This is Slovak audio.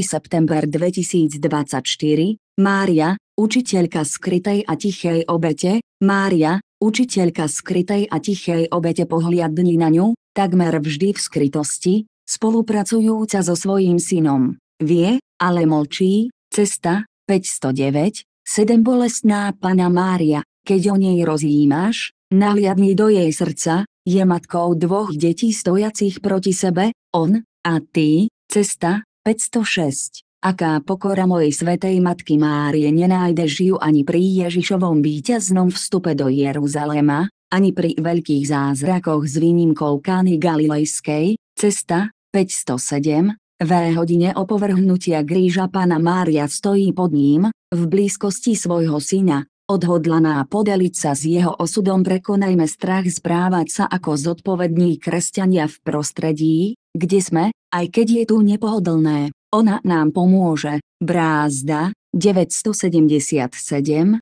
september 2024, Mária, učiteľka skrytej a tichej obete. Mária, učiteľka skrytej a tichej obete, pohliadni na ňu, takmer vždy v skrytosti, spolupracujúca so svojím synom. Vie, ale mlčí. Cesta, 509, 7. Bolestná Panna Mária, keď o nej rozjímaš, nahliadni do jej srdca, je matkou 2 detí stojacich proti sebe, on a ty. Cesta, 506. Aká pokora mojej svätej matky Márie, nenájdeš ju ani pri Ježišovom víťaznom vstupe do Jeruzalema, ani pri veľkých zázrakoch s výnimkou Kány Galilejskej. Cesta, 507. V hodine opovrhnutia kríža Panna Mária stojí pod ním, v blízkosti svojho syna, odhodlaná podeliť sa s jeho osudom. Prekonajme strach správať sa ako zodpovední kresťania v prostredí, kde sme, aj keď je tu nepohodlné. Ona nám pomôže. Brázda, 977.